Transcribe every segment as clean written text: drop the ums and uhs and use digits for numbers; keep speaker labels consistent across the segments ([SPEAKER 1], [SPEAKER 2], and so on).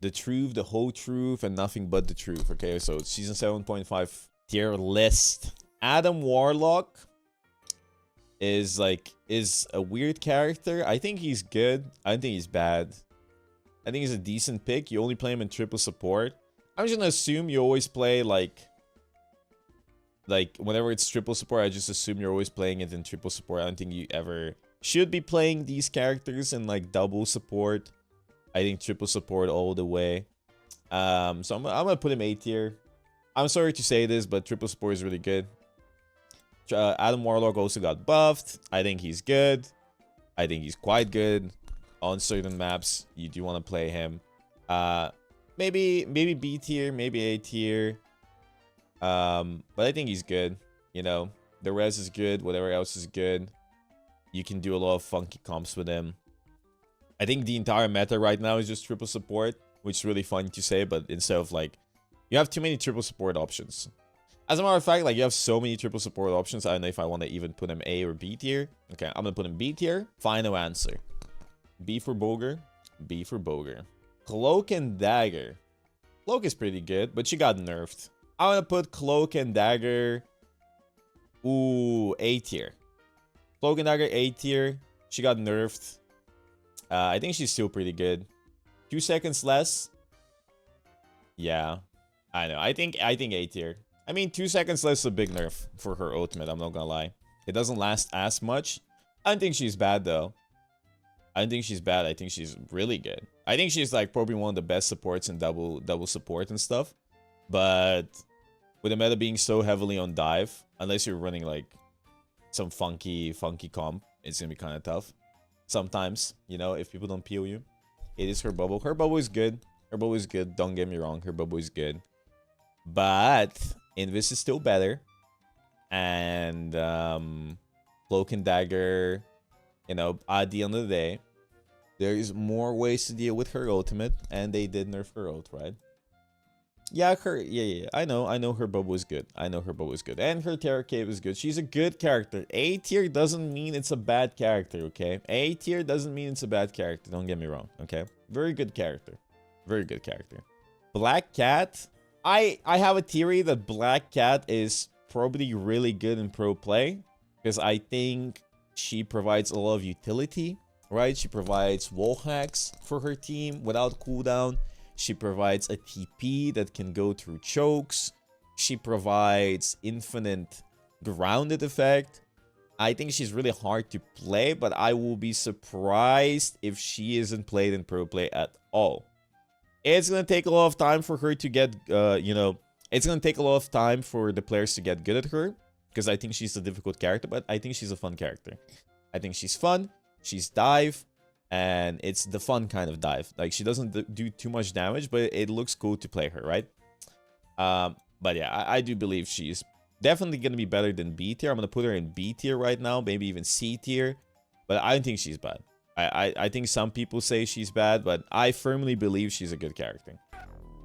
[SPEAKER 1] the truth, the whole truth, and nothing but the truth. Okay, so season 7.5 tier list. Adam Warlock is a weird character. I think he's good. I don't think he's bad. I think he's a decent pick. You only play him in triple support. I'm just gonna assume you always play like whenever it's triple support, I just assume you're always playing it in triple support. I don't think you ever should be playing these characters in like double support. I think triple support all the way. So I'm gonna put him A tier. I'm sorry to say this, but triple support is really good. Adam Warlock also got buffed. I think he's good. I think he's quite good. On certain maps, you do want to play him. Maybe B tier, maybe A tier. But I think he's good. You know, the res is good. Whatever else is good. You can do a lot of funky comps with him. I think the entire meta right now is just triple support, which is really funny to say, but instead of like, you have too many triple support options. As a matter of fact, like, you have so many triple support options, I don't know if I want to even put him A or B tier. Okay, I'm gonna put him B tier. Final answer. B for bogur. B for bogur. Cloak and Dagger. Cloak is pretty good, but she got nerfed. I'm gonna put Cloak and Dagger. Ooh, A tier. Cloak and Dagger A tier. She got nerfed. I think she's still pretty good. 2 seconds less. Yeah, I know. I think A tier. I mean, 2 seconds less is a big nerf for her ultimate. I'm not gonna lie. It doesn't last as much. I don't think she's bad though. I don't think she's bad. I think she's really good. I think she's like probably one of the best supports in double support and stuff. But with the meta being so heavily on dive, unless you're running like some funky comp, it's gonna be kind of tough. Sometimes, you know, if people don't peel you. It is her bubble. Her bubble is good. Her bubble is good. Don't get me wrong. Her bubble is good. But Invis is still better. And Cloak and Dagger, you know, at the end of the day, there is more ways to deal with her ultimate. And they did nerf her ult, right? Yeah, I know her bubble is good. I know her bubble is good. And her Terror Cave is good. She's a good character. A tier doesn't mean it's a bad character, okay? A tier doesn't mean it's a bad character. Don't get me wrong, okay? Very good character. Very good character. Black Cat. I have a theory that Black Cat is probably really good in pro play. Because I think she provides a lot of utility, right? She provides wall hacks for her team without cooldown. She provides a TP that can go through chokes. She provides infinite grounded effect. I think she's really hard to play, but I will be surprised if she isn't played in pro play at all. It's going to take a lot of time for her to get, you know, it's going to take a lot of time for the players to get good at her. Because I think she's a difficult character, but I think she's a fun character. I think she's fun. She's dive. And it's the fun kind of dive. Like, she doesn't do too much damage, but it looks cool to play her, right? But yeah, I do believe she's definitely going to be better than B tier. I'm going to put her in B tier right now, maybe even C tier. But I don't think she's bad. I think some people say she's bad, but I firmly believe she's a good character.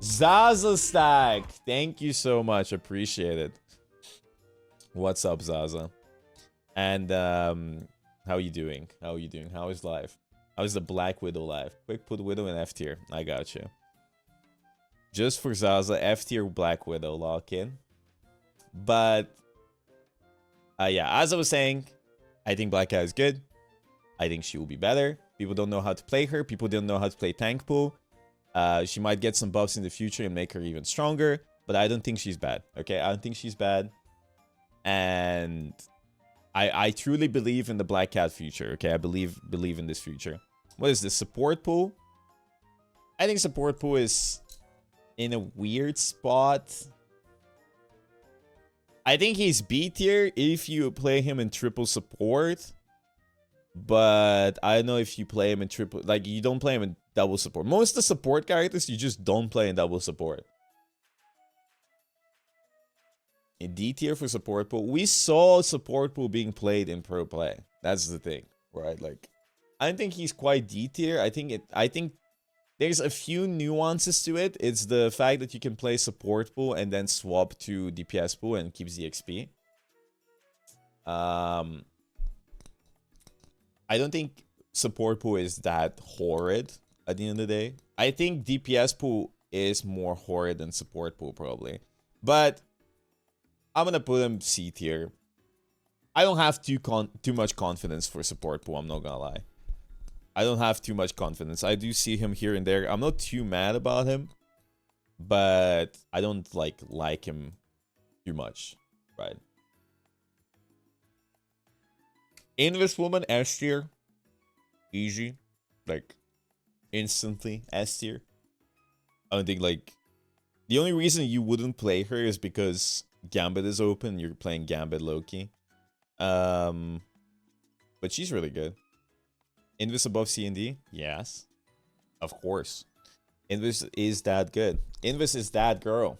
[SPEAKER 1] Zaza Stack, thank you so much. Appreciate it. What's up, Zaza? And how you doing? How are you doing? How is life? How is the Black Widow life? Quick, put Widow in F tier. I got you. Just for Zaza, F tier Black Widow lock in. But yeah, as I was saying, I think Black Cat is good. I think she will be better. People don't know how to play her. People don't know how to play Tankpool. She might get some buffs in the future and make her even stronger. But I don't think she's bad. Okay, I don't think she's bad. And I truly believe in the Black Cat future. Okay, I believe in this future. What is this? Support pool? I think support pool is in a weird spot. I think he's B tier if you play him in triple support. But I don't know if you play him in triple... Like, you don't play him in double support. Most of the support characters, you just don't play in double support. In D tier for support pool. We saw support pool being played in pro play. That's the thing, right? Like, I don't think he's quite D tier. I think there's a few nuances to it. It's the fact that you can play support pool and then swap to DPS pool and keeps the XP. I don't think support pool is that horrid at the end of the day. I think DPS pool is more horrid than support pool probably. But I'm gonna put him C tier. I don't have too much confidence for support pool, I'm not gonna lie. I don't have too much confidence. I do see him here and there. I'm not too mad about him, but I don't like him too much, right? Invis woman S tier. Easy. Like instantly S tier. I don't think the only reason you wouldn't play her is because Gambit is open. You're playing Gambit Loki. But she's really good. Invis above C and D? Yes. Of course. Invis is that good. Invis is that girl.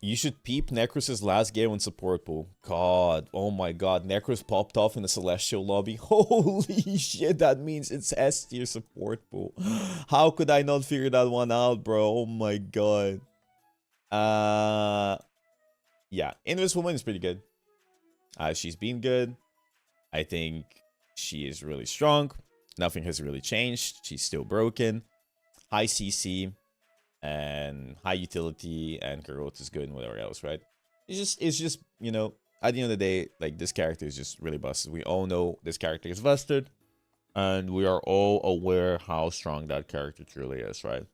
[SPEAKER 1] You should peep Necros's last game on support pool. God, oh my god, Necros popped off in the Celestial lobby. Holy shit, that means it's S tier support pool. How could I not figure that one out, bro? Oh my god. Yeah, Invis woman is pretty good. She's been good. I think she is really strong. Nothing has really changed. She's still broken. High CC. And high utility, and growth is good and whatever else, right? It's just, you know, at the end of the day, like, this character is just really busted. We all know this character is busted, and we are all aware how strong that character truly is, right?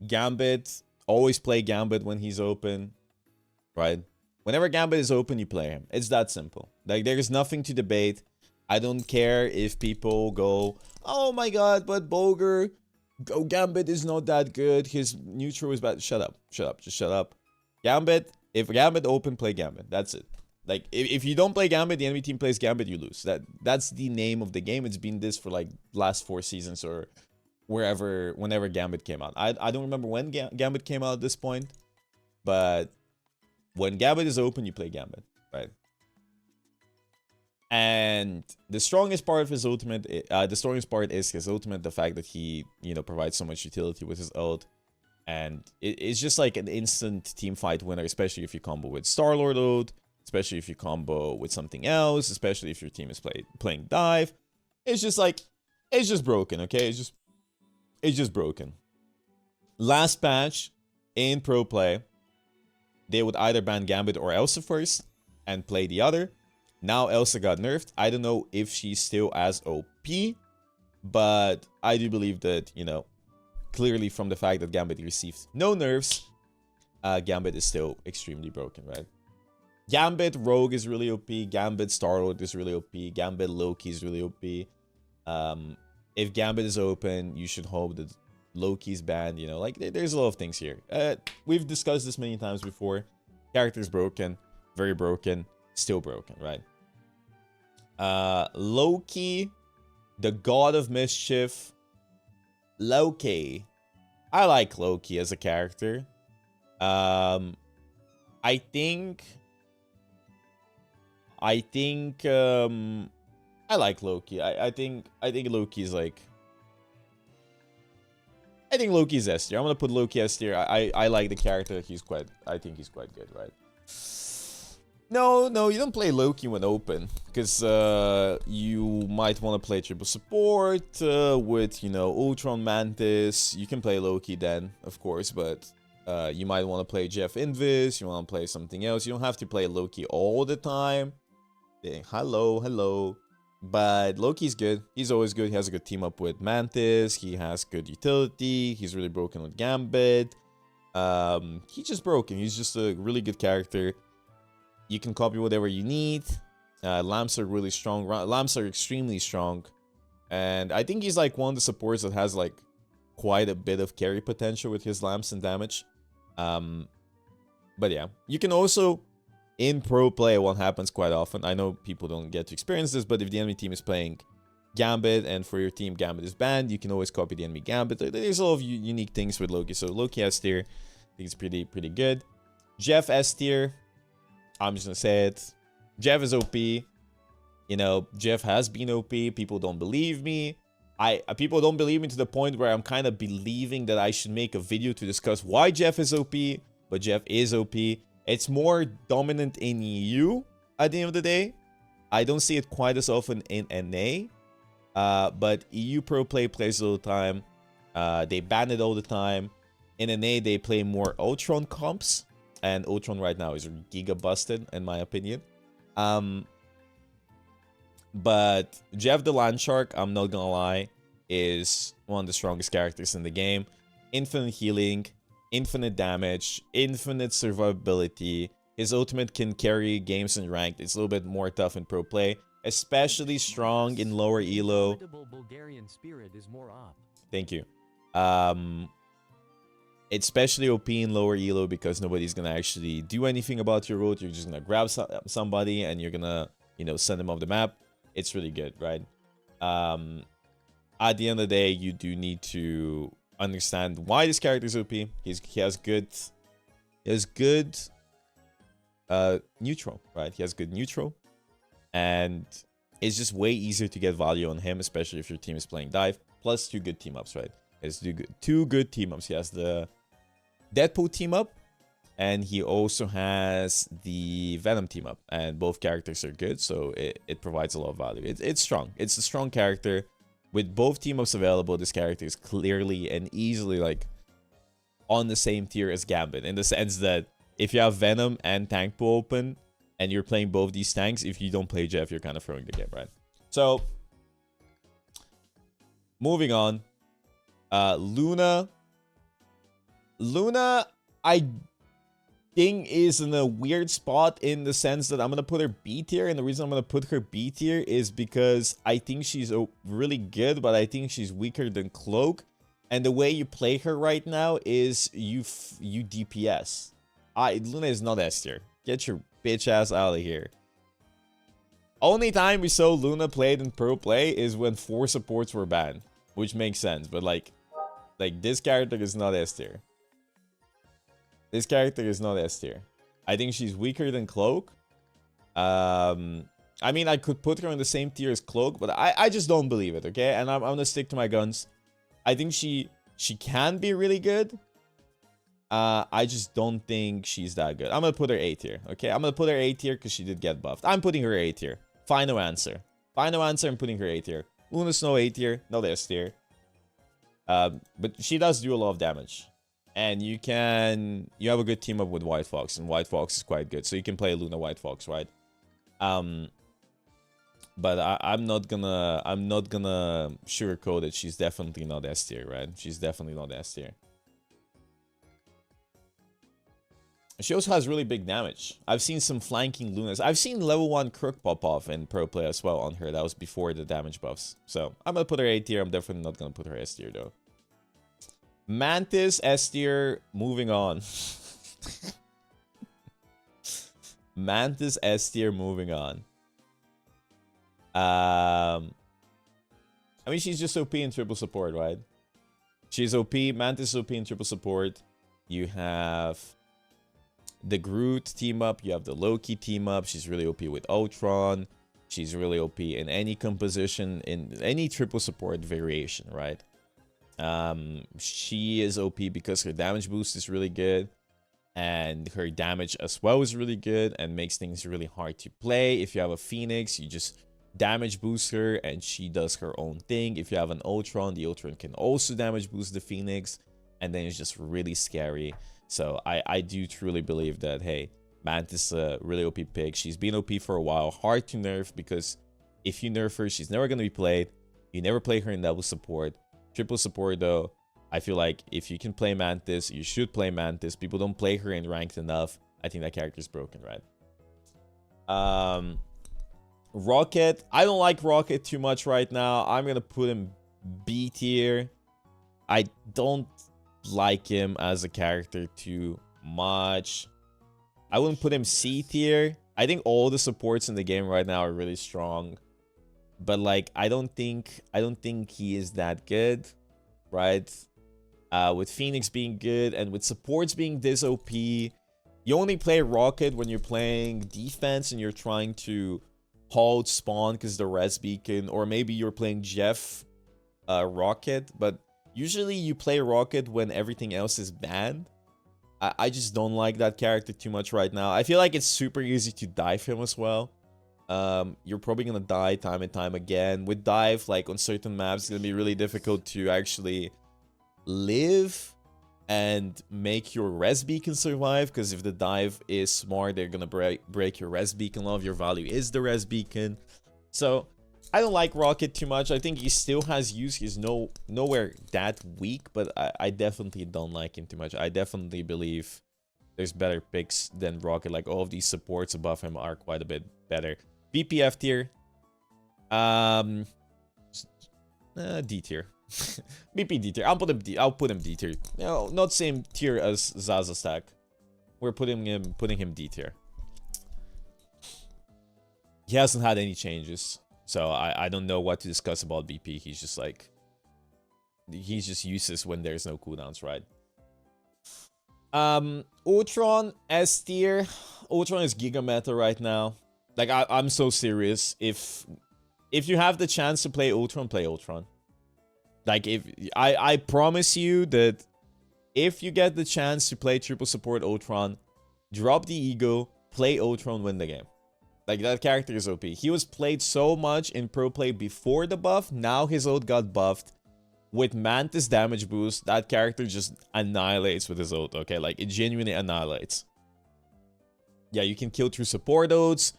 [SPEAKER 1] Gambit, always play Gambit when he's open, right? Whenever Gambit is open, you play him. It's that simple. Like, there's nothing to debate. I don't care if people go, oh my god, but bogur, oh, Gambit is not that good. His neutral is bad. Shut up. Shut up. Just shut up. Gambit. If Gambit open, play Gambit. That's it. Like, if you don't play Gambit, the enemy team plays Gambit, you lose. That's the name of the game. It's been this for, like, last 4 seasons or whenever Gambit came out. I don't remember when Gambit came out at this point. But when Gambit is open, you play Gambit. Right? And the strongest part of his ultimate, the strongest part is his ultimate, the fact that he, you know, provides so much utility with his ult. And it's just like an instant team fight winner, especially if you combo with Star-Lord ult, especially if you combo with something else, especially if your team is playing dive. It's just like, it's just broken, okay? It's just broken. Last patch in pro play, they would either ban Gambit or Elsa first and play the other. Now Elsa got nerfed. I don't know if she's still as OP, but I do believe that, you know, clearly from the fact that Gambit received no nerfs, Gambit is still extremely broken, right? Gambit Rogue is really OP. Gambit Star-Lord is really OP. Gambit Loki is really OP. If Gambit is open, you should hope that Loki's banned, you know, like, there's a lot of things here. We've discussed this many times before. Character's broken, very broken. Still broken, right? Loki, the god of mischief. Loki. I like Loki as a character. I think I like Loki. I think Loki's like, I think Loki's S tier. I'm gonna put Loki S tier. I like the character. I think he's quite good, right? No, you don't play Loki when open, because you might want to play triple support with, you know, Ultron Mantis. You can play Loki then, of course, but you might want to play Jeff Invis. You want to play something else. You don't have to play Loki all the time. Hello. But Loki's good. He's always good. He has a good team up with Mantis. He has good utility. He's really broken with Gambit. He's just broken. He's just a really good character. You can copy whatever you need. Lamps are really strong. Lamps are extremely strong. And I think he's like one of the supports that has like quite a bit of carry potential with his lamps and damage. But yeah, you can also, in pro play, what happens quite often, I know people don't get to experience this, but if the enemy team is playing Gambit and for your team Gambit is banned, you can always copy the enemy Gambit. There's a lot of unique things with Loki. So Loki S tier, I think it's pretty good. Jeff S tier. I'm just gonna say it. Jeff is OP. You know, Jeff has been OP. People don't believe me. People don't believe me to the point where I'm kind of believing that I should make a video to discuss why Jeff is OP. But Jeff is OP. It's more dominant in you at the end of the day. I don't see it quite as often in NA, but EU Pro Play plays it all the time. They ban it all the time. In NA, they play more Ultron comps, and Ultron right now is giga busted, in my opinion. But Jeff the Landshark, I'm not gonna lie, is one of the strongest characters in the game. Infinite healing, infinite damage, infinite survivability. His ultimate can carry games in ranked. It's a little bit more tough in pro play, especially strong in lower elo. Thank you. It's especially OP in lower elo because nobody's gonna actually do anything about your ult. You're just gonna grab somebody and you're gonna, you know, send them off the map. It's really good, right? At the end of the day, you do need to understand why this character is OP. He has good neutral, right? He has good neutral, and it's just way easier to get value on him, especially if your team is playing dive. Plus 2 good team ups, right? It's 2 good team ups. He has the Deadpool team up, and he also has the Venom team up, and both characters are good, so it provides a lot of value. It's strong. It's a strong character. With both team ups available, this character is clearly and easily like on the same tier as Gambit, in the sense that if you have Venom and Tankpool open and you're playing both these tanks, if you don't play Jeff, you're kind of throwing the game, right? So moving on, Luna, I think is in a weird spot in the sense that I'm gonna put her B tier, and the reason I'm gonna put her B tier is because I think she's really good, but I think she's weaker than Cloak, and the way you play her right now is you DPS. Luna is not S tier. Get your bitch ass out of here. Only time we saw Luna played in pro play is when 4 supports were banned, which makes sense, but like this character is not S tier. This character is not S tier. I think she's weaker than Cloak. I mean, I could put her on the same tier as Cloak, but I just don't believe it, okay? And I'm gonna stick to my guns. I think she can be really good. I just don't think she's that good. I'm gonna put her A tier, okay? I'm gonna put her A tier because she did get buffed. I'm putting her A tier. Final answer. Final answer, I'm putting her A tier. Luna Snow A tier, not S tier. But she does do a lot of damage. And you have a good team up with White Fox, and White Fox is quite good. So you can play Luna White Fox, right? But I'm not gonna sugarcoat it. She's definitely not S tier, right? She's definitely not S tier. She also has really big damage. I've seen some flanking Lunas. I've seen level 1 Crook pop off in pro play as well on her. That was before the damage buffs. So I'm gonna put her A tier. I'm definitely not gonna put her S tier though. Mantis S tier. Moving on. Mantis S tier. Moving on. I mean, she's just OP in triple support, right? She's OP. Mantis is OP in triple support. You have the Groot team up. You have the Loki team up. She's really OP with Ultron. She's really OP in any composition, in any triple support variation, right? She is OP because her damage boost is really good, and her damage as well is really good and makes things really hard to play. If you have a Phoenix, you just damage boost her and she does her own thing. If you have an Ultron, the Ultron can also damage boost the Phoenix, and then it's just really scary. So I do truly believe that, hey, Mantis is a really OP pick. She's been OP for a while. Hard to nerf because if you nerf her, she's never going to be played. You never play her in double support. Triple support, though, I feel like if you can play Mantis, you should play Mantis. People don't play her in ranked enough. I think that character is broken, right? Rocket. I don't like Rocket too much right now. I'm going to put him B tier. I don't like him as a character too much. I wouldn't put him C tier. I think all the supports in the game right now are really strong, but like I don't think he is that good, right? With Phoenix being good and with supports being this OP, you only play Rocket when you're playing defense and you're trying to hold spawn because the res beacon, or maybe you're playing Jeff Rocket, but usually you play Rocket when everything else is banned. I just don't like that character too much right now. I feel like it's super easy to dive him as well. You're probably gonna die time and time again. With dive, like on certain maps, it's gonna be really difficult to actually live and make your res beacon survive, because if the dive is smart, they're gonna break your res beacon. A lot of your value is the res beacon. So I don't like Rocket too much. I think he still has use. He's nowhere that weak, but I definitely don't like him too much. I definitely believe there's better picks than Rocket. Like, all of these supports above him are quite a bit better. VPF tier. D tier. BP D tier. I'll put him D tier. No, not same tier as Zaza Stack. We're putting him D tier. He hasn't had any changes, so I don't know what to discuss about BP. He's just like, he's just useless when there's no cooldowns, right? Ultron S tier. Ultron is Giga meta right now. Like, I'm so serious. If you have the chance to play Ultron, play Ultron. Like, if I promise you that if you get the chance to play triple support Ultron, drop the ego, play Ultron, win the game. Like, that character is OP. He was played so much in pro play before the buff. Now his ult got buffed. With Mantis damage boost, that character just annihilates with his ult, okay? Like, it genuinely annihilates. Yeah, you can kill through support ults.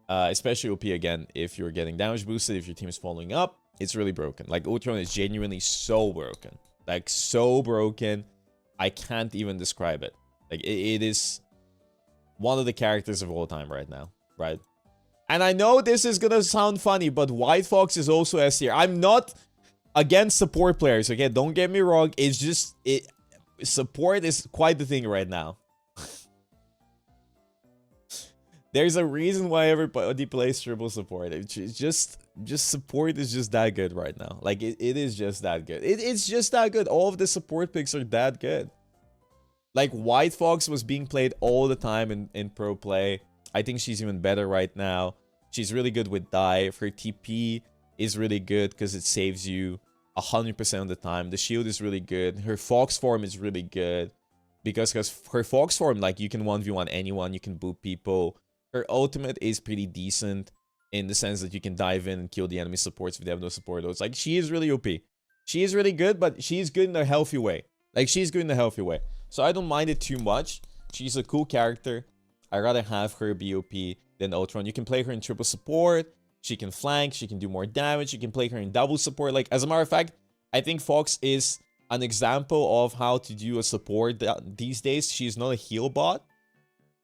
[SPEAKER 1] Especially OP again if you're getting damage boosted, if your team is following up. It's really broken. Like, Ultron is genuinely so broken. Like, so broken. I can't even describe it. Like, it is one of the characters of all time right now, right? And I know this is gonna sound funny, but White Fox is also S tier. I'm not against support players, okay? Don't get me wrong. It's just, support is quite the thing right now. There's a reason why everybody plays triple support. It's just support is just that good right now. Like, it is just that good. It's just that good. All of the support picks are that good. Like, White Fox was being played all the time in pro play. I think she's even better right now. She's really good with dive. Her TP is really good because it saves you 100% of the time. The shield is really good. Her Fox form is really good. Because her Fox form, like, you can 1v1 anyone. You can boot people. Her ultimate is pretty decent in the sense that you can dive in and kill the enemy supports if they have no support. It's like, she is really OP. She is really good, but she's good in a healthy way. Like, she's good in a healthy way. So I don't mind it too much. She's a cool character. I'd rather have her be OP than Ultron. You can play her in triple support. She can flank. She can do more damage. You can play her in double support. Like, as a matter of fact, I think Fox is an example of how to do a support these days. She's not a heal bot,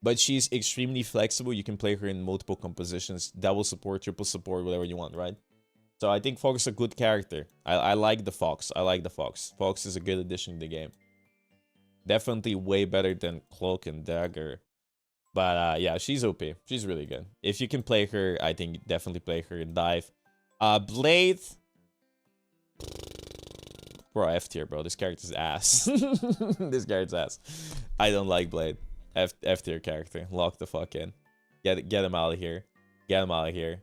[SPEAKER 1] but she's extremely flexible. You can play her in multiple compositions. Double support, triple support, whatever you want, right? So I think Fox is a good character. I like the Fox. I like the Fox. Fox is a good addition to the game. Definitely way better than Cloak and Dagger. But yeah, she's OP. She's really good. If you can play her, I think definitely play her in dive. Blade. Bro, F tier, bro. This character's ass. This character's ass. I don't like Blade. F tier character. Lock the fuck in. Get him out of here. Get him out of here.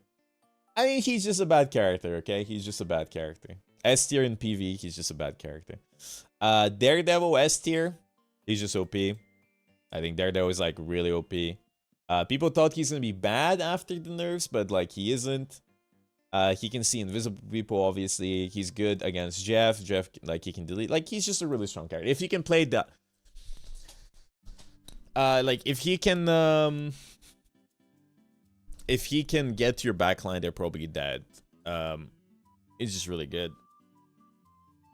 [SPEAKER 1] I mean, he's just a bad character, okay? He's just a bad character. S tier in PV, he's just a bad character. Daredevil S tier. He's just OP. I think Daredevil is, like, really OP. People thought he's gonna be bad after the nerfs, but, like, he isn't. He can see invisible people, obviously. He's good against Jeff. Jeff, like, he can delete. Like, he's just a really strong character. If you can play that... like, if he can get to your backline, they're probably dead. It's just really good.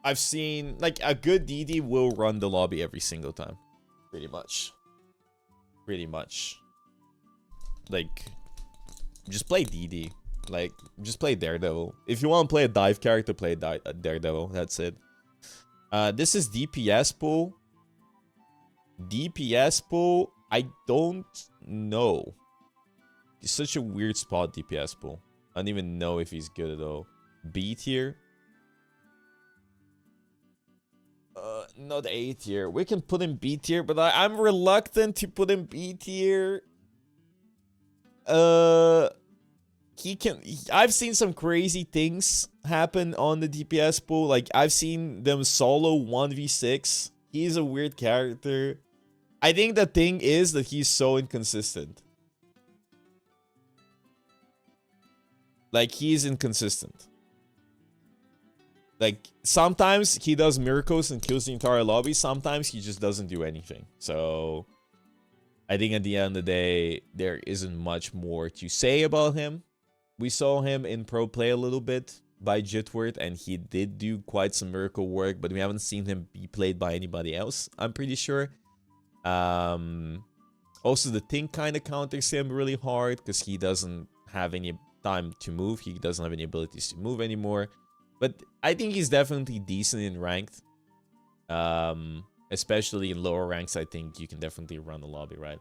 [SPEAKER 1] I've seen, like, a good DD will run the lobby every single time. Pretty much. Pretty much. Like, just play DD. Like, just play Daredevil. If you want to play a dive character, play Daredevil. That's it. This is DPS Pool. DPS Pool, I don't know. He's such a weird spot, DPS Pool. I don't even know if he's good at all. B tier. Not A tier. We can put him B tier, but I'm reluctant to put him B tier. I've seen some crazy things happen on the DPS pool. Like, I've seen them solo 1v6. He's a weird character. I think the thing is that he's so inconsistent. Like, he's inconsistent. Like, sometimes he does miracles and kills the entire lobby. Sometimes he just doesn't do anything. So, I think at the end of the day, there isn't much more to say about him. We saw him in pro play a little bit by Jitward, and he did do quite some miracle work, but we haven't seen him be played by anybody else, I'm pretty sure. Also, the thing kind of counters him really hard because he doesn't have any time to move. He doesn't have any abilities to move anymore. But I think he's definitely decent in ranked. Especially in lower ranks, I think you can definitely run the lobby, right?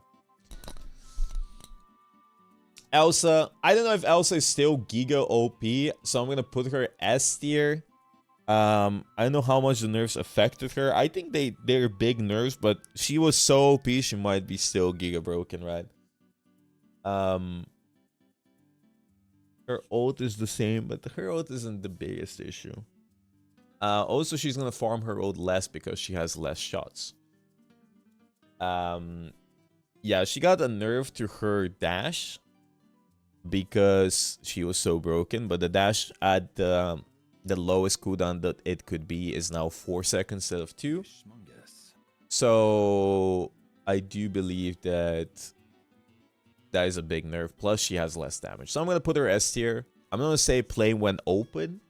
[SPEAKER 1] Elsa. I don't know if Elsa is still Giga OP, so I'm going to put her S tier. I don't know how much the nerfs affected her. I think they're big nerfs, but she was so OP, she might be still Giga broken, right? Her ult is the same, but her ult isn't the biggest issue. Also, she's gonna farm her ult less because she has less shots. Yeah, she got a nerf to her dash because she was so broken, but the dash at the lowest cooldown that it could be is now 4 seconds instead of 2. So I do believe that is a big nerf. Plus, she has less damage. So I'm going to put her S tier. I'm going to say play when open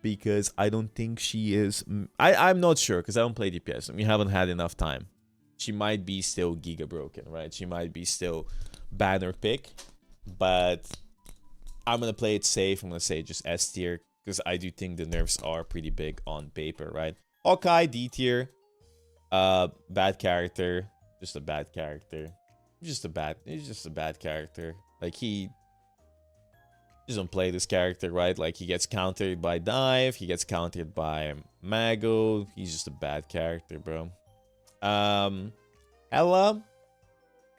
[SPEAKER 1] because I don't think she is... I'm not sure because I don't play DPS and we haven't had enough time. She might be still Giga broken, right? She might be still banner pick, but I'm going to play it safe. I'm going to say just S tier because I do think the nerfs are pretty big on paper, right? Hawkeye, D tier. Bad character. Just a bad character. He's just a bad character. Like, he doesn't play this character, right? Like, he gets countered by Dive. He gets countered by Mago. He's just a bad character, bro. Hela. I'm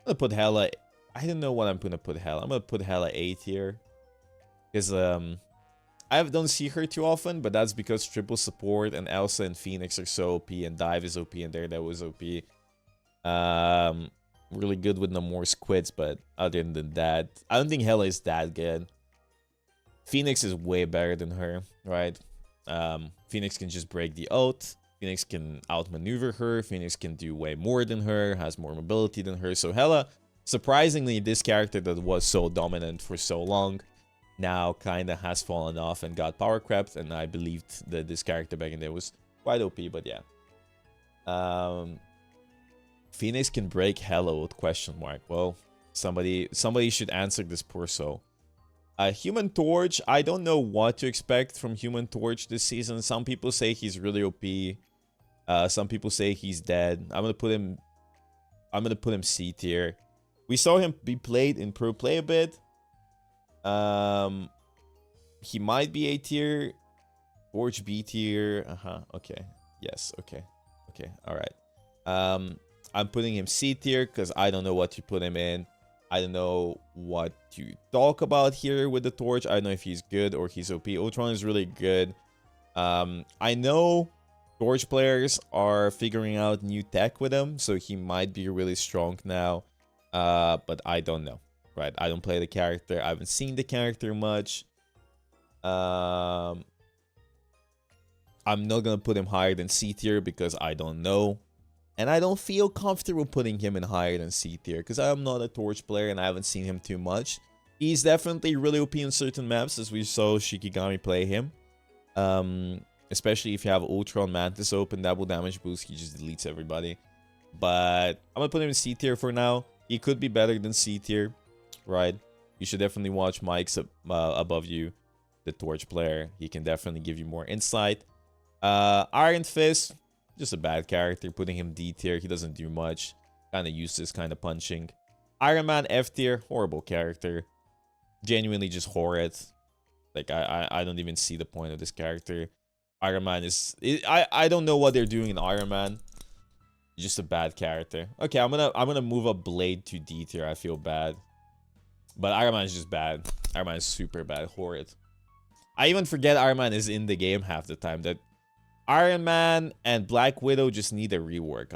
[SPEAKER 1] gonna put Hela... I don't know what I'm gonna put Hela. I'm gonna put Hela A tier. Because, I don't see her too often, but that's because triple support and Elsa and Phoenix are so OP, and Dive is OP, and Daredevil is OP. Really good with Namor's quits, but other than that, I don't think Hela is that good. Phoenix is way better than her, right? Phoenix can just break the ult. Phoenix can outmaneuver her. Phoenix can do way more than her, has more mobility than her. So Hela, surprisingly, this character that was so dominant for so long, now kind of has fallen off and got power crept, and I believed that this character back in there was quite OP, but yeah. Phoenix can break Hela with question mark. Well, somebody should answer this poor soul. Human Torch, I don't know what to expect from Human Torch this season. Some people say he's really OP. Some people say he's dead. I'm gonna put him C tier. We saw him be played in pro play a bit. He might be A tier. Torch B tier. Okay. Yes. Okay. All right. I'm putting him C tier because I don't know what to put him in. I don't know what to talk about here with the Torch. I don't know if he's good or he's OP. Ultron is really good. I know Torch players are figuring out new tech with him, so he might be really strong now. But I don't know. Right? I don't play the character. I haven't seen the character much. I'm not gonna put him higher than C tier because I don't know. And I don't feel comfortable putting him in higher than C tier because I'm not a Torch player and I haven't seen him too much. He's definitely really OP in certain maps, as we saw Shikigami play him. Especially if you have Ultron Mantis open, double damage boost, he just deletes everybody. But I'm gonna put him in C tier for now. He could be better than C tier, right? You should definitely watch Mike's above you, the Torch player. He can definitely give you more insight. Iron Fist, just a bad character. Putting him D tier, he doesn't do much. Kind of useless, kind of punching. Iron Man F tier, horrible character. Genuinely just horrid. Like, I don't even see the point of this character. Iron Man is... I don't know what they're doing in Iron Man. Just a bad character. Okay, I'm gonna move up Blade to D tier. I feel bad. But Iron Man is just bad. Iron Man is super bad. Horrid. I even forget Iron Man is in the game half the time. That Iron Man and Black Widow just need a rework.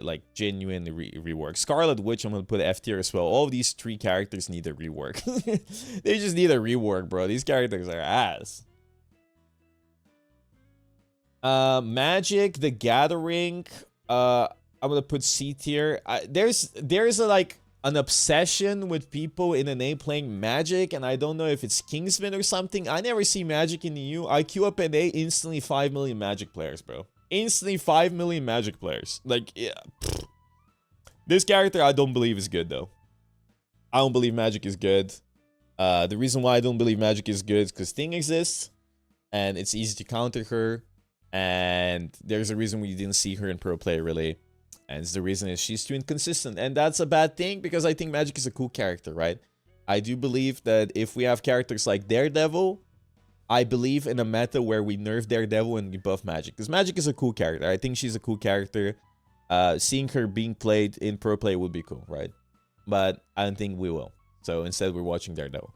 [SPEAKER 1] Like genuine rework. Scarlet Witch, I'm gonna put F tier as well. All of these 3 characters need a rework. They just need a rework, bro. These characters are ass. Magic the Gathering. I'm gonna put C tier. There's a like an obsession with people in NA playing Magic, and I don't know if it's Kingsman or something. I never see Magic in the EU. I queue up NA, instantly 5 million Magic players, bro. Instantly 5 million Magic players. Like, yeah. This character I don't believe is good, though. I don't believe Magic is good. The reason why I don't believe Magic is good is because Thing exists, and it's easy to counter her, and there's a reason we didn't see her in pro play, really. And the reason is she's too inconsistent. And that's a bad thing because I think Magic is a cool character, right? I do believe that if we have characters like Daredevil, I believe in a meta where we nerf Daredevil and we buff Magic. Because Magic is a cool character. I think she's a cool character. Seeing her being played in pro play would be cool, right? But I don't think we will. So instead, we're watching Daredevil.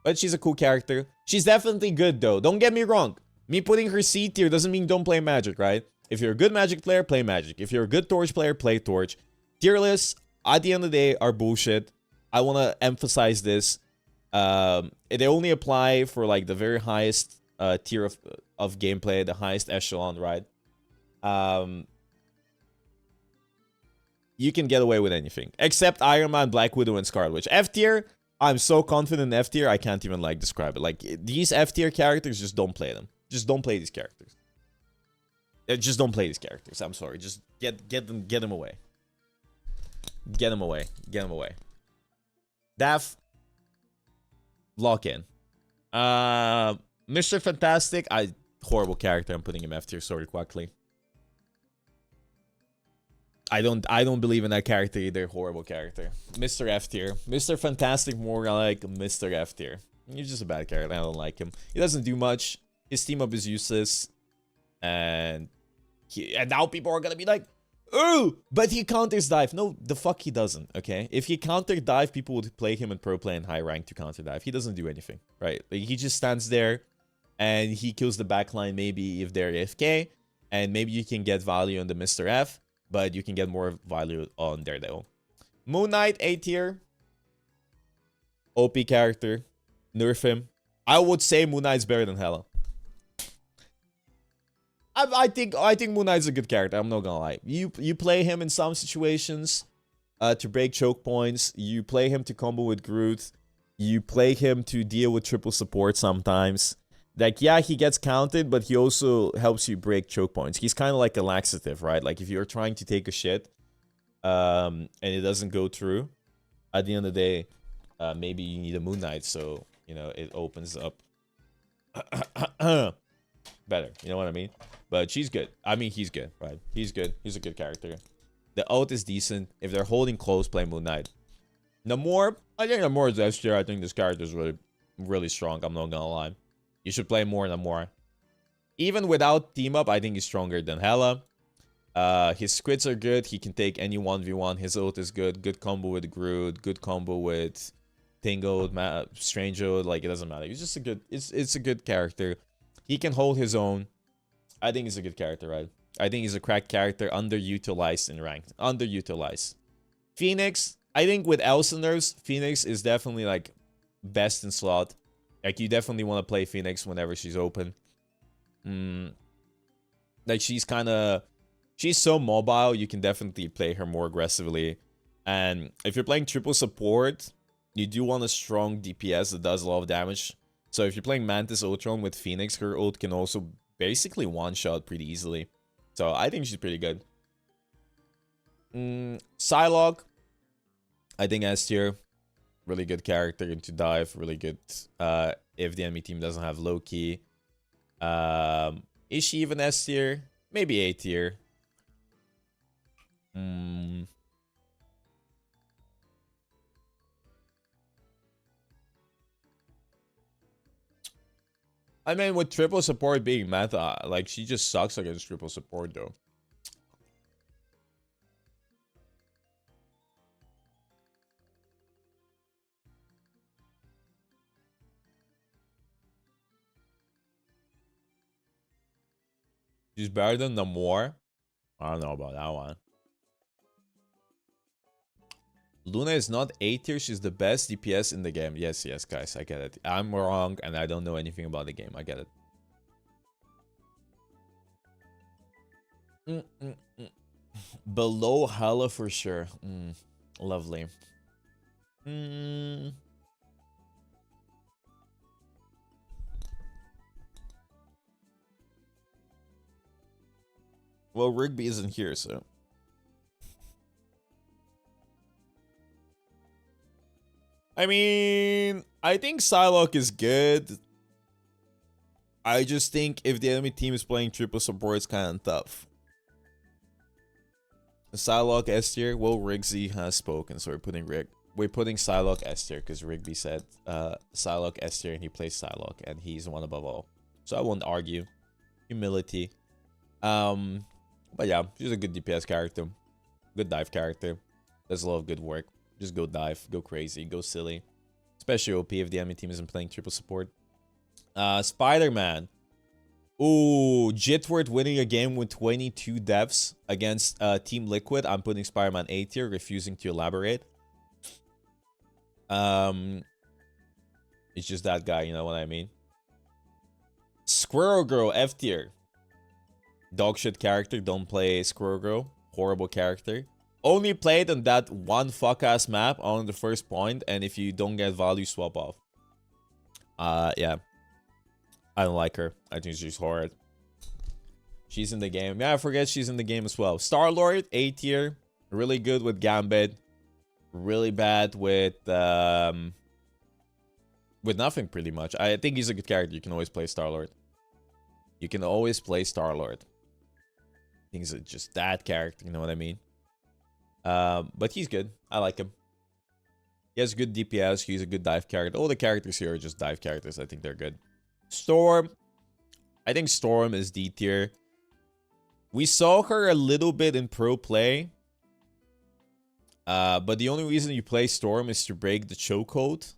[SPEAKER 1] But she's a cool character. She's definitely good, though. Don't get me wrong. Me putting her C tier doesn't mean don't play Magic, right? If you're a good Magic player, play Magic. If you're a good Torch player, play Torch. Tier lists, at the end of the day, are bullshit. I want to emphasize this. They only apply for like the very highest tier of gameplay, the highest echelon, right? You can get away with anything. Except Iron Man, Black Widow, and Scarlet Witch. F tier, I'm so confident in F tier, I can't even like describe it. Like, these F tier characters, just don't play them. Just don't play these characters. Just don't play these characters. I'm sorry. Just get them away. Get them away. Get them away. Daph. Lock in. Mr. Fantastic. Horrible character. I'm putting him F tier. Sorry, quickly. I don't believe in that character either. Horrible character. Mr. F tier. Mr. Fantastic, more like Mr. F tier. He's just a bad character. I don't like him. He doesn't do much. His team up is useless. And now people are gonna be like, oh, but he counters dive. No, the fuck he doesn't, okay? If he counter dive, people would play him in pro play and high rank to counter dive. He doesn't do anything, right? Like, he just stands there and he kills the backline maybe if they're AFK, and maybe you can get value on the Mr. F, but you can get more value on Daredevil. Moon Knight, A tier. OP character. Nerf him. I would say Moon Knight's better than Hela. I think Moon Knight's a good character. I'm not gonna lie. You play him in some situations to break choke points. You play him to combo with Groot. You play him to deal with triple support sometimes. Like, yeah, he gets counted, but he also helps you break choke points. He's kind of like a laxative, right? Like, if you're trying to take a shit and it doesn't go through, at the end of the day, maybe you need a Moon Knight, so, you know, it opens up better. You know what I mean? But she's good. I mean, he's good, right? He's good. He's a good character. The ult is decent. If they're holding close, play Moon Knight. Namor, I think Namor is S tier. I think this character is really, really strong. I'm not gonna lie. You should play more Namor. Even without team up, I think he's stronger than Hela. His squids are good. He can take any 1v1. His ult is good. Good combo with Groot. Good combo with Tingle, Strange ult. Like, it doesn't matter. He's just a good. It's a good character. He can hold his own. I think he's a good character, right? I think he's a cracked character, underutilized in ranked. Underutilized. Phoenix, I think with Elsa nerfs, Phoenix is definitely, like, best in slot. Like, you definitely want to play Phoenix whenever she's open. Like, she's so mobile, you can definitely play her more aggressively. And if you're playing triple support, you do want a strong DPS that does a lot of damage. So if you're playing Mantis Ultron with Phoenix, her ult can also basically one-shot pretty easily. So I think she's pretty good. Psylocke, I think S tier. Really good character into dive. Really good if the enemy team doesn't have Loki. Is she even S tier? Maybe A tier. I mean, with triple support being meta, like, she just sucks against triple support, though. She's better than Namor. I don't know about that one. Luna is not A tier. She's the best DPS in the game. Yes, yes, guys. I get it. I'm wrong and I don't know anything about the game. I get it. Below Hela for sure. Lovely. Well, Rigby isn't here, so. I mean, I think Psylocke is good. I just think if the enemy team is playing triple support, it's kind of tough. Psylocke S tier. Well, Rigsy has spoken, so we're putting Psylocke S tier because Rigby said Psylocke S tier and he plays Psylocke and he's one above all. So I won't argue. Humility. But yeah, she's a good DPS character. Good dive character. Does a lot of good work. Just go dive, go crazy, go silly. Especially OP if the enemy team isn't playing triple support. Spider-Man. Ooh, Jitward winning a game with 22 deaths against Team Liquid. I'm putting Spider-Man A tier, refusing to elaborate. It's just that guy, you know what I mean? Squirrel Girl F tier. Dogshit character, don't play Squirrel Girl. Horrible character. Only played on that one fuck-ass map on the first point, and if you don't get value, swap off. Yeah. I don't like her. I think she's horrid. She's in the game. Yeah, I forget she's in the game as well. Star-Lord, A tier. Really good with Gambit. Really bad with nothing, pretty much. I think he's a good character. You can always play Star-Lord. You can always play Star-Lord. I think he's just that character, you know what I mean? But he's good. I like him. He has good DPS. He's a good dive character. All the characters here are just dive characters. I think they're good. Storm. I think Storm is D tier. We saw her a little bit in pro play. But the only reason you play Storm is to break the chokehold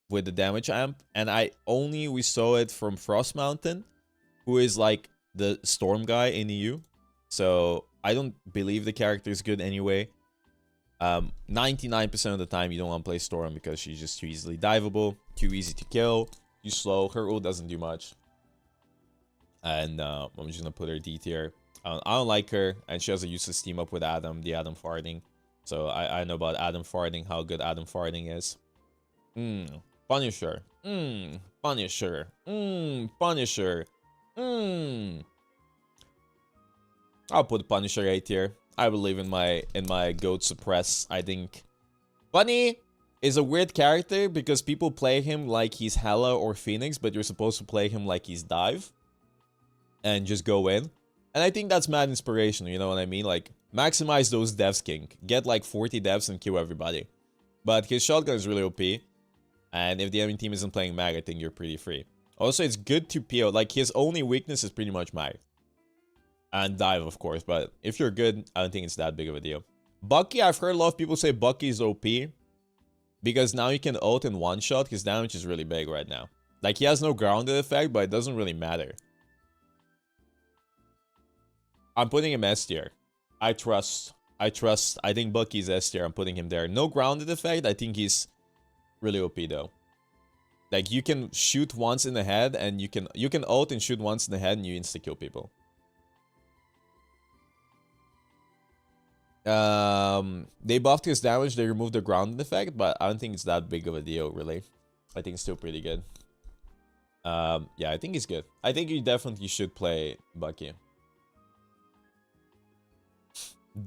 [SPEAKER 1] with the damage amp. And we saw it from Frost Mountain, who is like the Storm guy in EU. So I don't believe the character is good anyway. 99% of the time you don't want to play Storm because she's just too easily diveable, too easy to kill, too slow. Her ult doesn't do much. And I'm just gonna put her D tier. I don't like her, and she has a useless team up with Adam, the Adam farting. So I know about Adam farting, how good Adam farting is. Punisher. Punisher. Punisher. I'll put Punisher A tier. I believe in my goat suppress. I think Bunny is a weird character because people play him like he's Hela or Phoenix, but you're supposed to play him like he's Dive and just go in. And I think that's mad inspirational, you know what I mean? Like, maximize those devs, King. Get like 40 devs and kill everybody. But his shotgun is really OP. And if the enemy team isn't playing Mag, I think you're pretty free. Also, it's good to PO. Like, his only weakness is pretty much Mag. And dive, of course. But if you're good, I don't think it's that big of a deal. Bucky, I've heard a lot of people say Bucky is OP. Because now you can ult in one shot. His damage is really big right now. Like, he has no grounded effect, but it doesn't really matter. I'm putting him S tier. I trust. I think Bucky's S tier. I'm putting him there. No grounded effect. I think he's really OP though. Like, you can shoot once in the head and you can ult and shoot once in the head and you insta kill people. They buffed his damage, they removed the grounded effect, but I don't think it's that big of a deal, really. I think it's still pretty good. Yeah, I think he's good. I think you definitely should play Bucky.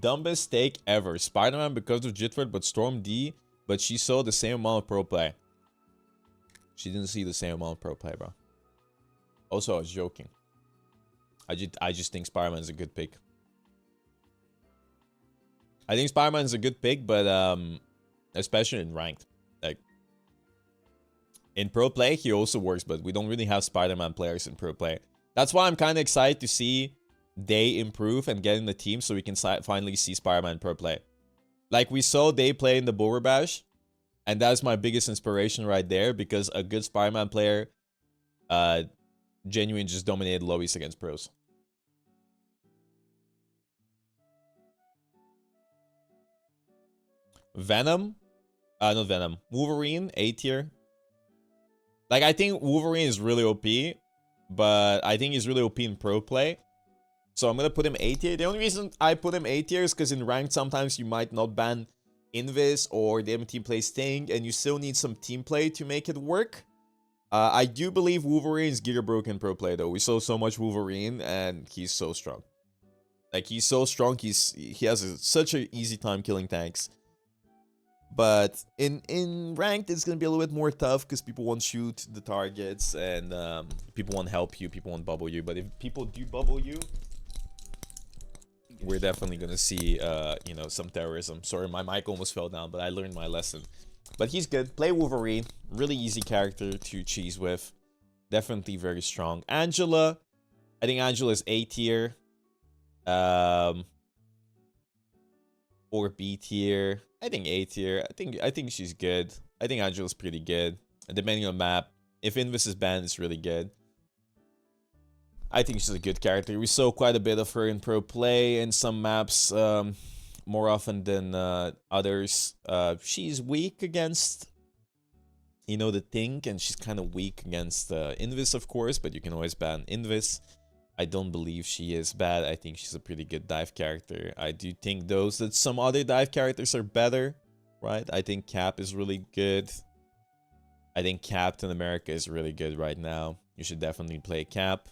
[SPEAKER 1] Dumbest take ever. Spider-Man because of Jitward, but Storm D, but she saw the same amount of pro play. She didn't see the same amount of pro play, bro. Also, I was joking. I just think Spider-Man is a good pick. I think Spider-Man is a good pick, but especially in ranked. Like, in pro play, he also works, but we don't really have Spider-Man players in pro play. That's why I'm kind of excited to see they improve and get in the team so we can finally see Spider-Man pro play. Like, we saw they play in the Bogur Bash, and that's my biggest inspiration right there, because a good Spider-Man player genuinely just dominated lobbies against pros. Venom. Not Venom. Wolverine, A tier. Like, I think Wolverine is really OP, but I think he's really OP in pro play. So I'm gonna put him A tier. The only reason I put him A tier is because in ranked sometimes you might not ban Invis or the team play Sting, and you still need some team play to make it work. I do believe Wolverine is gear broken pro play though. We saw so much Wolverine and he's so strong. Like, he's so strong. He has such an easy time killing tanks. But in ranked, it's gonna be a little bit more tough because people won't shoot the targets and people won't help you. People won't bubble you. But if people do bubble you, we're definitely gonna see you know, some terrorism. Sorry, my mic almost fell down, but I learned my lesson. But he's good. Play Wolverine. Really easy character to cheese with. Definitely very strong. Angela. I think Angela is A tier. Or B tier. I think A tier. I think she's good. I think Angela's pretty good. Depending on map. If Invis is banned, it's really good. I think she's a good character. We saw quite a bit of her in pro play in some maps. More often than others. She's weak against, you know, the Tink, and she's kind of weak against Invis, of course, but you can always ban Invis. I don't believe she is bad. I think she's a pretty good dive character. I do think that some other dive characters are better, right? I think Cap is really good. I think Captain America is really good right now. You should definitely play Cap.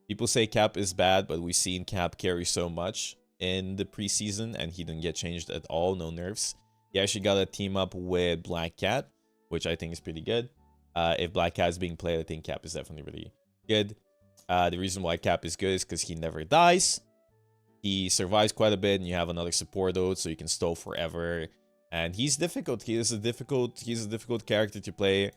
[SPEAKER 1] People say Cap is bad, but we've seen Cap carry so much in the preseason, and he didn't get changed at all. No nerfs. He actually got a team up with Black Cat, which I think is pretty good. If Black Cat is being played, I think Cap is definitely really good. The reason why Cap is good is because he never dies. He survives quite a bit, and you have another support ode, so you can stall forever. And he's difficult. He's a difficult character to play.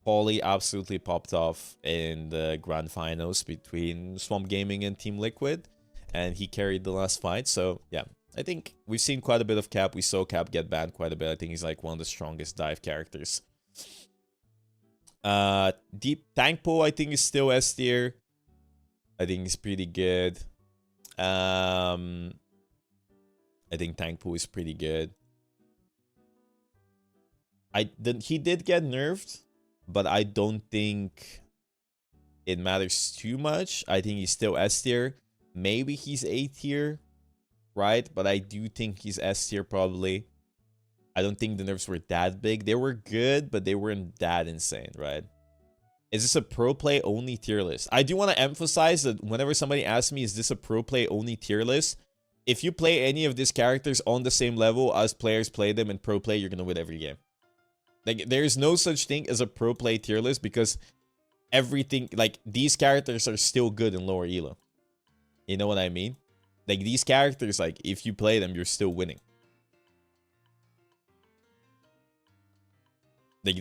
[SPEAKER 1] Paulie absolutely popped off in the grand finals between Swamp Gaming and Team Liquid, and he carried the last fight. So yeah, I think we've seen quite a bit of Cap. We saw Cap get banned quite a bit. I think he's like one of the strongest dive characters. Deep Tankpool, I think, is still S tier. I think he's pretty good. I think Tankpool is pretty good. He did get nerfed, but I don't think it matters too much. I think he's still S tier. Maybe he's A tier, right? But I do think he's S tier probably. I don't think the nerfs were that big. They were good, but they weren't that insane, right? Is this a pro play only tier list? I do want to emphasize that whenever somebody asks me, is this a pro play only tier list? If you play any of these characters on the same level as players play them in pro play, you're going to win every game. Like, there's no such thing as a pro play tier list because everything, like, these characters are still good in lower elo. You know what I mean? Like, these characters, like, if you play them, you're still winning. Like,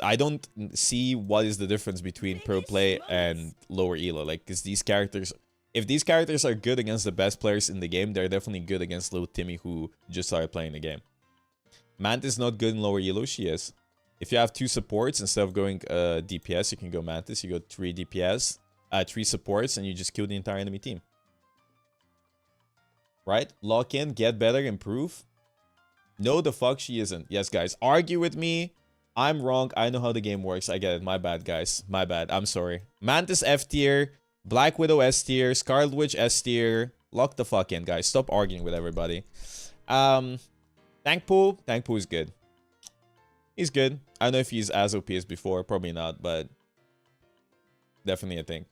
[SPEAKER 1] I don't see what is the difference between pro play and lower elo. Like, because these characters, if these characters are good against the best players in the game, they're definitely good against little Timmy who just started playing the game. Mantis is not good in lower elo. She is. If you have 2 supports instead of going DPS, you can go Mantis. You go 3 DPS, 3 supports, and you just kill the entire enemy team. Right? Lock in, get better, improve. No, the fuck she isn't. Yes, guys, argue with me. I'm wrong. I know how the game works. I get it. My bad, guys. My bad. I'm sorry. Mantis F tier. Black Widow S tier. Scarlet Witch S tier. Lock the fuck in, guys. Stop arguing with everybody. Tankpool. Tankpool is good. He's good. I don't know if he's as OP as before. Probably not, but definitely a thing.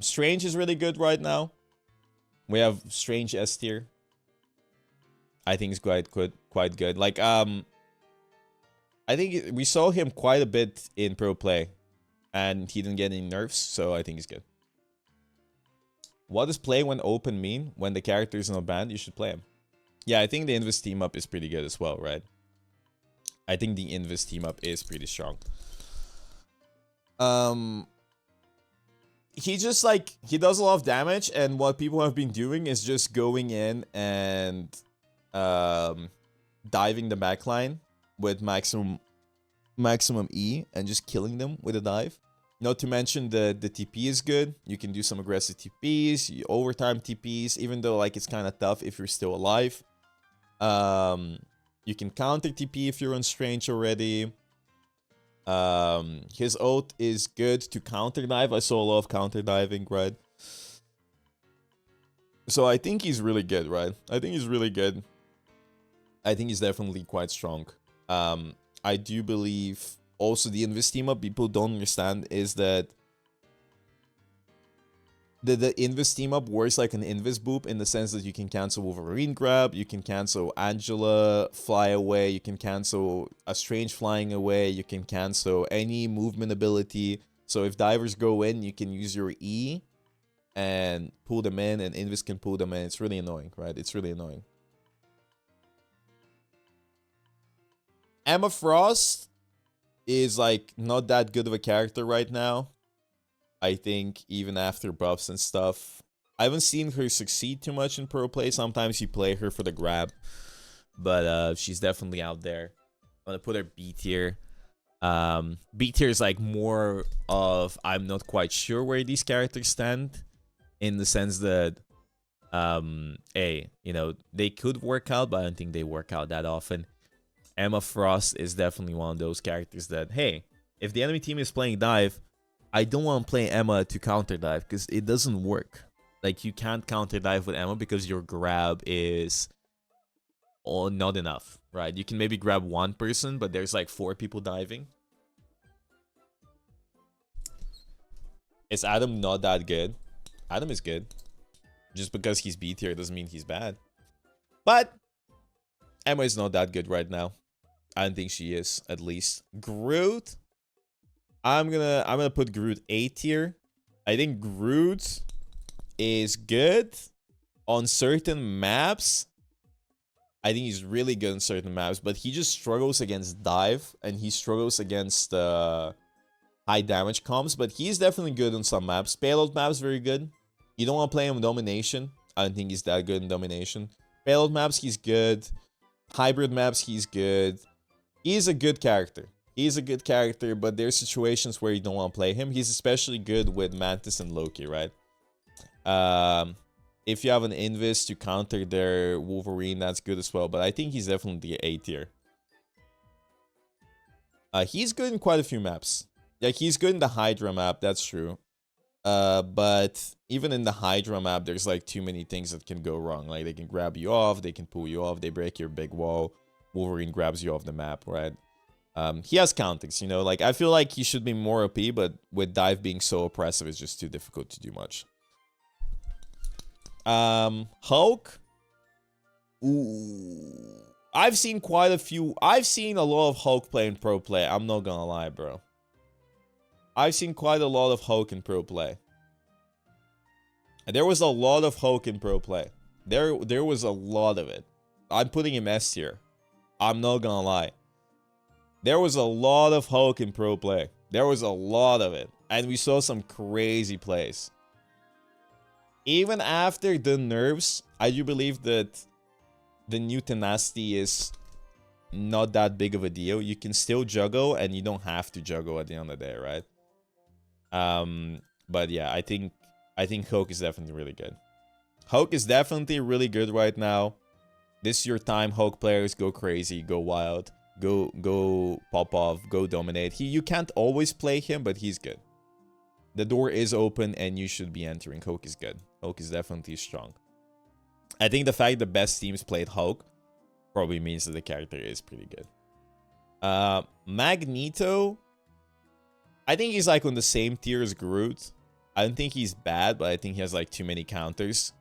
[SPEAKER 1] Strange is really good right now. We have Strange S tier. I think he's quite good. Like, I think we saw him quite a bit in pro play, and he didn't get any nerfs, so I think he's good. What does play when open mean? When the character is not banned, you should play him. Yeah, I think the Invis team up is pretty good as well, right? I think the Invis team up is pretty strong. He just, like, he does a lot of damage, and what people have been doing is just going in and diving the backline with maximum E and just killing them with a dive. Not to mention the TP is good. You can do some aggressive TPs, overtime TPs, even though like it's kind of tough if you're still alive. You can counter TP if you're on Strange already. His ult is good to counter dive. I saw a lot of counter diving, right? So I think he's really good, right? I think he's really good. I think he's definitely quite strong. I do believe also the Invis team up, people don't understand, is that the Invis team up works like an Invis boop in the sense that you can cancel Wolverine grab, you can cancel Angela fly away, you can cancel a Strange flying away, you can cancel any movement ability. So if divers go in, you can use your E and pull them in, and Invis can pull them in. It's really annoying, right? It's really annoying. Emma Frost is like not that good of a character right now. I think even after buffs and stuff. I haven't seen her succeed too much in pro play. Sometimes you play her for the grab. But she's definitely out there. I'm gonna put her B tier. B tier is like more of I'm not quite sure where these characters stand. In the sense that you know, they could work out, but I don't think they work out that often. Emma Frost is definitely one of those characters that, hey, if the enemy team is playing dive, I don't want to play Emma to counter dive because it doesn't work. Like, you can't counter dive with Emma because your grab is not enough, right? You can maybe grab one person, but there's like 4 people diving. Is Adam not that good? Adam is good. Just because he's B tier doesn't mean he's bad. But Emma is not that good right now. I don't think she is, at least. Groot. I'm gonna put Groot A tier. I think Groot is good on certain maps. I think he's really good on certain maps, but he just struggles against dive and he struggles against high damage comps. But he's definitely good on some maps. Payload maps very good. You don't want to play him in domination. I don't think he's that good in domination. Payload maps, he's good. Hybrid maps, he's good. He's a good character. He's a good character, but there's situations where you don't want to play him. He's especially good with Mantis and Loki, right? If you have an Invis to counter their Wolverine, that's good as well. But I think he's definitely A tier. He's good in quite a few maps. Like, he's good in the Hydra map, that's true. But even in the Hydra map, there's like too many things that can go wrong. Like, they can grab you off, they can pull you off, they break your big wall. Wolverine grabs you off the map, right? He has countings, you know? Like, I feel like he should be more OP, but with dive being so oppressive, it's just too difficult to do much. Hulk. Ooh. I've seen a lot of Hulk play in pro play. I'm not gonna lie, bro. I've seen quite a lot of Hulk in pro play. And there was a lot of Hulk in pro play. There was a lot of it. I'm putting him S tier. I'm not gonna lie. There was a lot of Hulk in pro play. There was a lot of it. And we saw some crazy plays. Even after the nerfs, I do believe that the new tenacity is not that big of a deal. You can still juggle, and you don't have to juggle at the end of the day, right? But yeah, I think Hulk is definitely really good. Hulk is definitely really good right now. This is your time, Hulk players. Go crazy, go wild, go pop off, go dominate. You can't always play him, but he's good. The door is open, and you should be entering. Hulk is good. Hulk is definitely strong. I think the fact the best teams played Hulk probably means that the character is pretty good. Magneto, I think he's like on the same tier as Groot. I don't think he's bad, but I think he has like too many counters.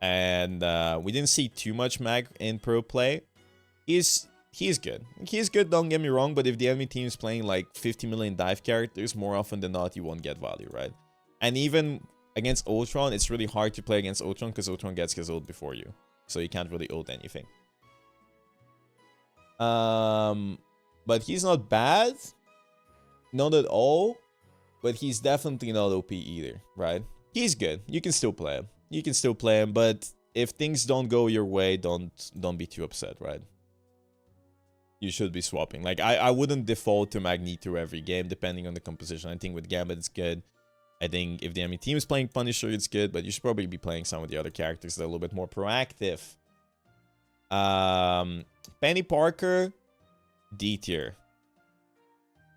[SPEAKER 1] And we didn't see too much Mag in pro play. He's good. He's good, don't get me wrong, but if the enemy team is playing like 50 million dive characters, more often than not, you won't get value, right? And even against Ultron, it's really hard to play against Ultron because Ultron gets his ult before you. So you can't really ult anything. But he's not bad. Not at all. But he's definitely not OP either, right? He's good. You can still play him. You can still play him, but if things don't go your way, don't be too upset, right? you should be swapping. Like, I wouldn't default to Magneto every game, depending on the composition. I think with Gambit, it's good. I think if the enemy team is playing Punisher, it's good, but you should probably be playing some of the other characters that are a little bit more proactive. Penny Parker, D tier.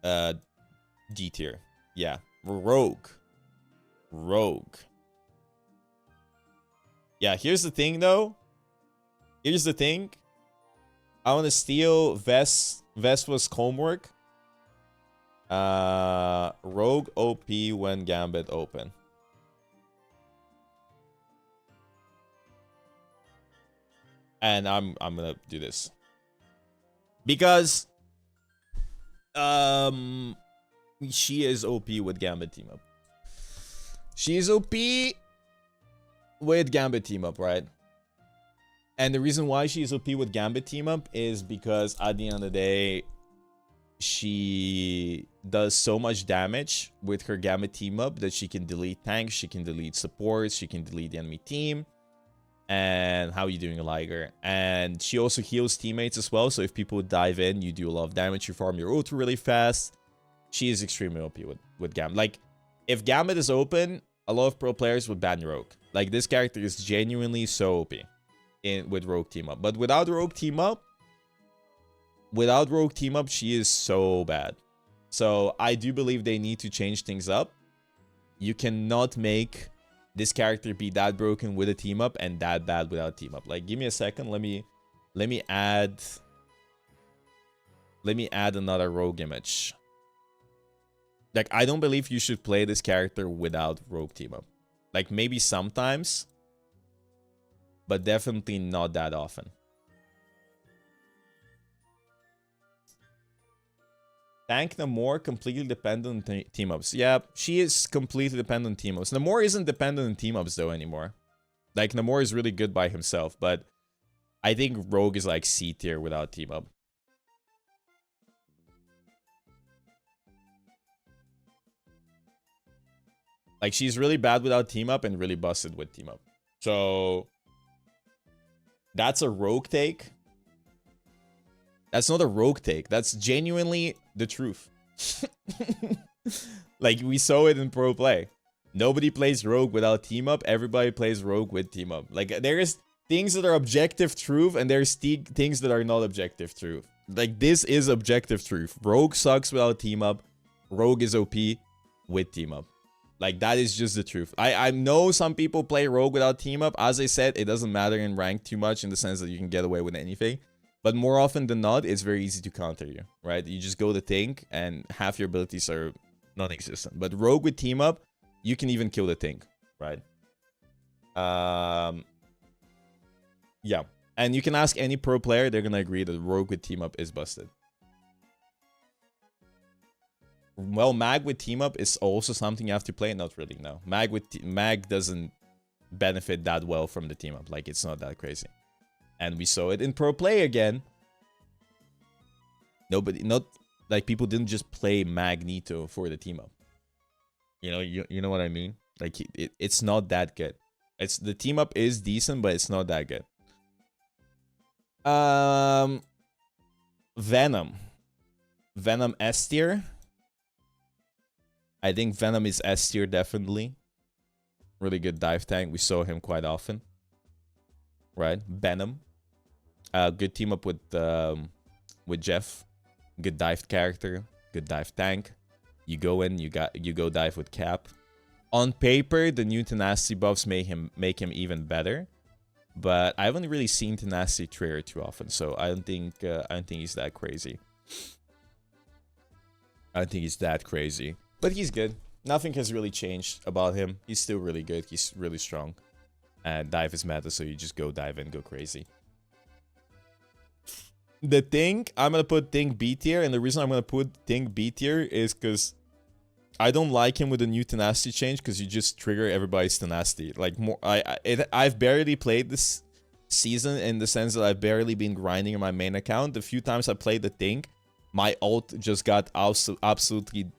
[SPEAKER 1] D tier. Yeah. Rogue. Yeah, here's the thing, though. Here's the thing. I want to steal Vespa's homework. Rogue OP when Gambit open. And I'm gonna do this. Because she is OP with Gambit team up. She is OP with Gambit team up, right? And the reason why she's OP with Gambit team up is because at the end of the day, she does so much damage with her Gambit team up that she can delete tanks, she can delete supports, she can delete the enemy team. And how are you doing, Liger? And she also heals teammates as well. So if people dive in, you do a lot of damage, you farm your ult really fast. She is extremely OP with Gambit. Like, if Gambit is open, a lot of pro players would ban Rogue. Like, this character is genuinely so OP with Rogue team up. But without Rogue team up, she is so bad. So I do believe they need to change things up. You cannot make this character be that broken with a team up and that bad without team up. Like, give me a second. Let me add another Rogue image. Like, I don't believe you should play this character without Rogue team up. Like, maybe sometimes, but definitely not that often. Tank Namor completely dependent on team ups. Yeah, she is completely dependent on team ups. Namor isn't dependent on team ups though anymore. Like, Namor is really good by himself, but I think Rogue is like C tier without team up. Like, she's really bad without team up and really busted with team up. So that's a Rogue take. That's not a Rogue take. That's genuinely the truth. Like, we saw it in pro play. Nobody plays Rogue without team up. Everybody plays Rogue with team up. Like, there's things that are objective truth and there's things that are not objective truth. Like, this is objective truth. Rogue sucks without team up. Rogue is OP with team up. Like, that is just the truth. I know some people play Rogue without team up. As I said, it doesn't matter in rank too much in the sense that you can get away with anything. But more often than not, it's very easy to counter you, right? You just go to tank and half your abilities are non-existent. But Rogue with team up, you can even kill the tank, right? Yeah. And you can ask any pro player, they're going to agree that Rogue with team up is busted. Well, Mag with team up is also something you have to play. Not really, no. Mag doesn't benefit that well from the team up. Like, it's not that crazy. And we saw it in pro play again. People didn't just play Magneto for the team up. You know what I mean? Like, it's not that good. The team up is decent, but it's not that good. Venom S tier. I think Venom is S tier definitely. Really good dive tank. We saw him quite often. Right? Venom. Good team up with Jeff. Good dive character. Good dive tank. You go in, you go dive with Cap. On paper, the new tenacity buffs make him even better. But I haven't really seen tenacity trigger too often, so I don't think he's that crazy. I don't think he's that crazy. But he's good. Nothing has really changed about him. He's still really good. He's really strong. And dive is meta, so you just go dive and go crazy. The thing, I'm going to put Thing B tier. And the reason I'm going to put Thing B tier is because I don't like him with the new tenacity change, because you just trigger everybody's tenacity. Like, I've barely played this season in the sense that I've barely been grinding on my main account. The few times I played the Thing, my ult just got absolutely,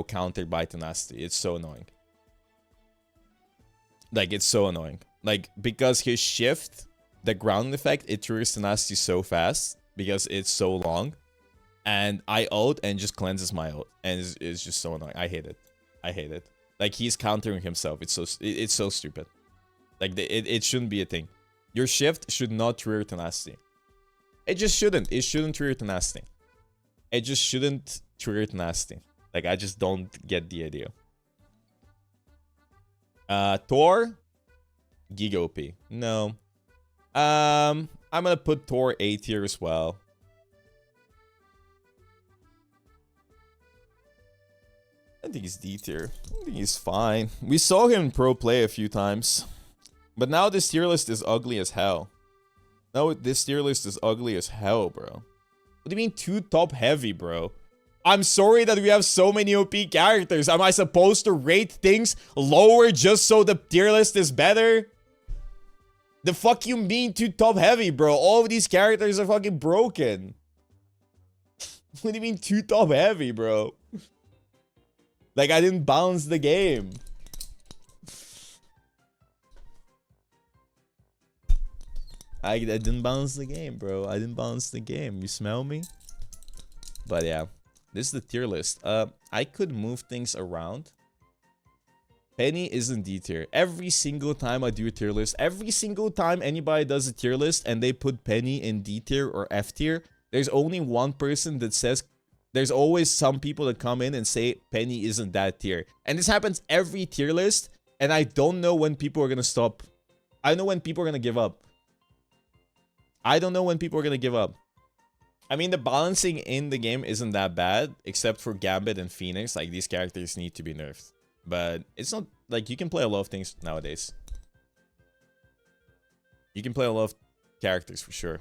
[SPEAKER 1] countered by tenacity. It's so annoying. Like, it's so annoying. Like, because his shift, the ground effect, it triggers tenacity so fast because it's so long And I ult and just cleanses my ult. And it's just so annoying. I hate it. I hate it. Like, he's countering himself. It's so stupid. Like, it shouldn't be a thing. Your shift should not trigger tenacity. It just shouldn't. It shouldn't trigger tenacity. It just shouldn't trigger tenacity. Like, I just don't get the idea. Thor? Giga OP. No. I'm gonna put Thor A tier as well. I think he's D tier. I think he's fine. We saw him pro play a few times. But now this tier list is ugly as hell. No, this tier list is ugly as hell, bro. What do you mean too top heavy, bro? I'm sorry that we have so many OP characters. Am I supposed to rate things lower just so the tier list is better? The fuck you mean too top heavy, bro? All of these characters are fucking broken. What do you mean too top heavy, bro? Like, I didn't balance the game. I didn't balance the game, bro. I didn't balance the game. You smell me? But yeah, this is the tier list. I could move things around. Penny isn't D tier. Every single time I do a tier list, every single time anybody does a tier list and they put Penny in D tier or F tier, there's only one person that says, there's always some people that come in and say Penny isn't that tier. And this happens every tier list, and I don't know when people are gonna stop. I know when people are gonna give up. I don't know when people are gonna give up. I mean, the balancing in the game isn't that bad, except for Gambit and Phoenix. Like, these characters need to be nerfed. But it's not, like, you can play a lot of things nowadays. You can play a lot of characters for sure.